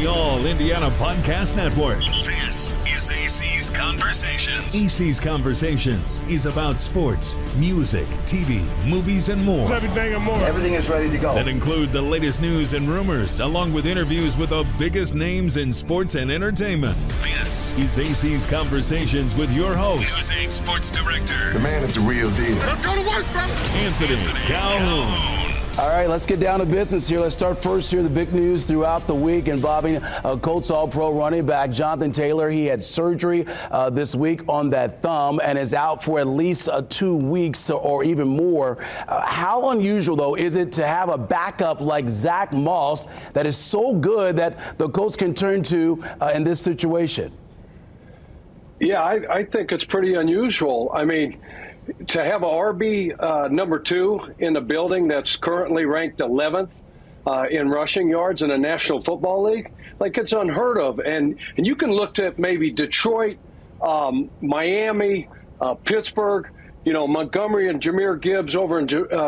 the All Indiana Podcast Network. This is AC's Conversations. AC's Conversations is about sports, music, TV, movies, and more. Everything and more. Everything is ready to go. That include the latest news and rumors, along with interviews with the biggest names in sports and entertainment. This is AC's Conversations with your host, News 8 Sports Director. The man is the real deal. Let's go to work, fellas. Anthony Calhoun. All right, let's get down to business here. Let's start first here. The big news throughout the week involving Colts All-Pro running back Jonathan Taylor. He had surgery this week on that thumb and is out for at least 2 weeks or even more. How unusual, though, is it to have a backup like Zach Moss that is so good that the Colts can turn to in this situation? Yeah, I think it's pretty unusual. I mean, to have a RB number 2 in the building that's currently ranked 11th in rushing yards in the National Football League, like, it's unheard of. And you can look at maybe Detroit, Miami, Pittsburgh, Montgomery and Jahmyr Gibbs over in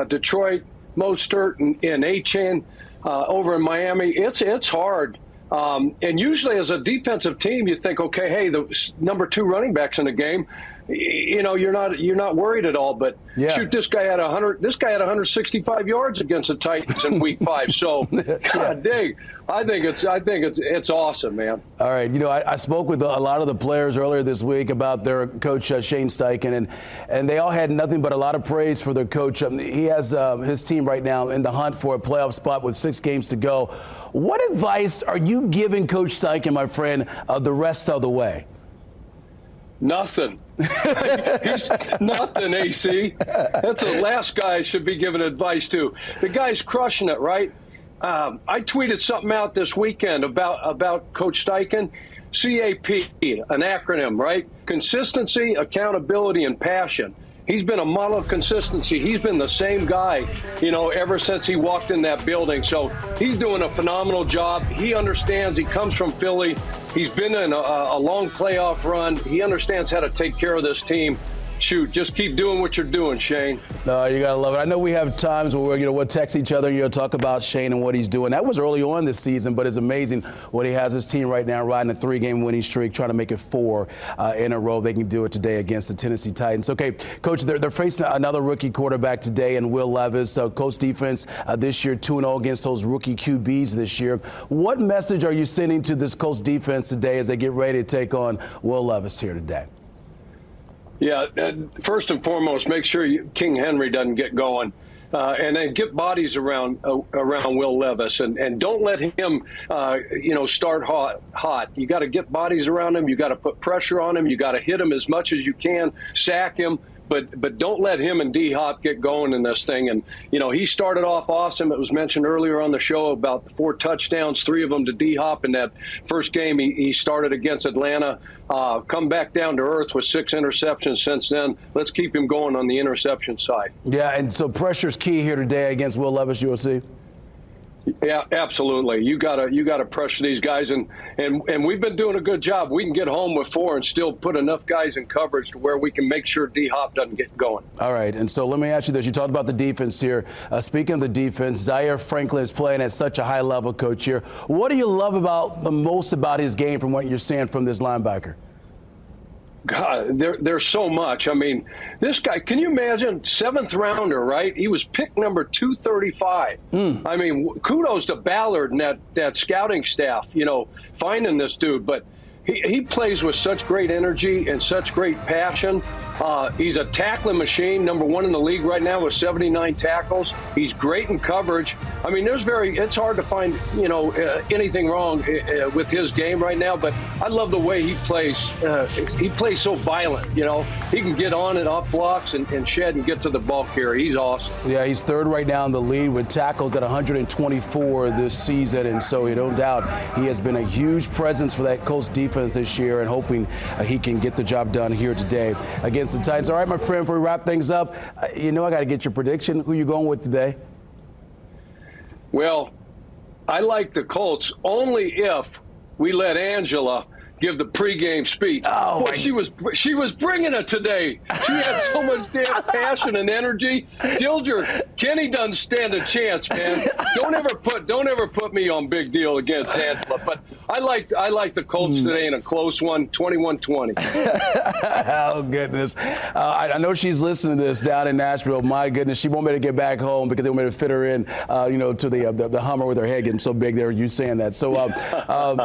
Detroit, Mostert and A-Chain over in Miami. It's hard. And usually as a defensive team, you think, okay, hey, the number 2 running back's in the game. You're not worried at all. But shoot, this guy had 165 yards against the Titans in Week 5. So, God dang, I think it's awesome, man. All right, I spoke with a lot of the players earlier this week about their coach Shane Steichen, and they all had nothing but a lot of praise for their coach. He has his team right now in the hunt for a playoff spot with 6 games to go. What advice are you giving Coach Steichen, my friend, the rest of the way? Nothing. He's nothing, AC. That's the last guy I should be giving advice to. The guy's crushing it, right? I tweeted something out this weekend about Coach Steichen. CAP, an acronym, right? Consistency, accountability, and passion. He's been a model of consistency. He's been the same guy, ever since he walked in that building. So he's doing a phenomenal job. He understands. He comes from Philly. He's been in a long playoff run. He understands how to take care of this team. Shoot, just keep doing what you're doing, Shane. No, you got to love it. I know we have times where we'll text each other and talk about Shane and what he's doing. That was early on this season, but it's amazing what he has his team right now riding a 3-game winning streak, trying to make it 4 in a row. They can do it today against the Tennessee Titans. Okay, Coach, they're facing another rookie quarterback today in Will Levis. Colts defense this year 2-0 against those rookie QBs this year. What message are you sending to this Colts defense today as they get ready to take on Will Levis here today? Yeah, first and foremost, make sure King Henry doesn't get going, and then get bodies around Will Levis, and don't let him, start hot. You got to get bodies around him. You got to put pressure on him. You got to hit him as much as you can, sack him. But don't let him and D-Hop get going in this thing. And, he started off awesome. It was mentioned earlier on the show about the 4 touchdowns, 3 of them to D-Hop in that first game he started against Atlanta. Come back down to earth with 6 interceptions since then. Let's keep him going on the interception side. Yeah, and so pressure's key here today against Will Levis, USC. Yeah, absolutely. You gotta pressure these guys, and we've been doing a good job. We can get home with 4 and still put enough guys in coverage to where we can make sure D-Hop doesn't get going. All right, and so let me ask you this. You talked about the defense here. Speaking of the defense, Zaire Franklin is playing at such a high level, Coach, here. What do you love the most about his game from what you're seeing from this linebacker? God, there's so much. I mean, this guy, can you imagine? 7th rounder, right? He was picked number 235. I mean, kudos to Ballard and that scouting staff, finding this dude. But he plays with such great energy and such great passion. He's a tackling machine, number 1 in the league right now with 79 tackles. He's great in coverage. I mean, it's hard to find, anything wrong with his game right now, but I love the way he plays. He plays so violent, He can get on and off blocks and shed and get to the ball carrier. He's awesome. Yeah, he's 3rd right now in the lead with tackles at 124 this season, and so no doubt he has been a huge presence for that Colts defense this year, and hoping he can get the job done here today against the Titans. All right, my friend, before we wrap things up, I got to get your prediction. Who you going with today? Well, I like the Colts only if we let Angela give the pregame speech. Oh, Boy, she was bringing it today. She had so much damn passion and energy. Dilger, Kenny doesn't stand a chance, man. Don't ever put me on big deal against Angela. But I like the Colts today in a close one, 21-20. Oh, goodness. I know she's listening to this down in Nashville. My goodness, she won't be able to get back home because they want me to fit her in, to the Hummer with her head getting so big there. You saying that. So,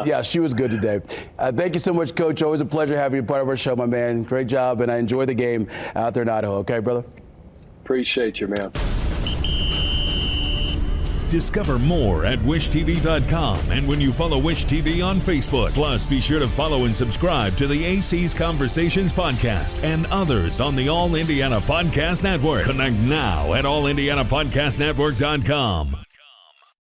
yeah, she was good today. Thank you so much, Coach. Always a pleasure having you part of our show, my man. Great job, and I enjoy the game out there in Idaho. Okay, brother? Appreciate you, man. Discover more at wishtv.com and when you follow Wish TV on Facebook. Plus, be sure to follow and subscribe to the AC's Conversations podcast and others on the All Indiana Podcast Network. Connect now at allindianapodcastnetwork.com.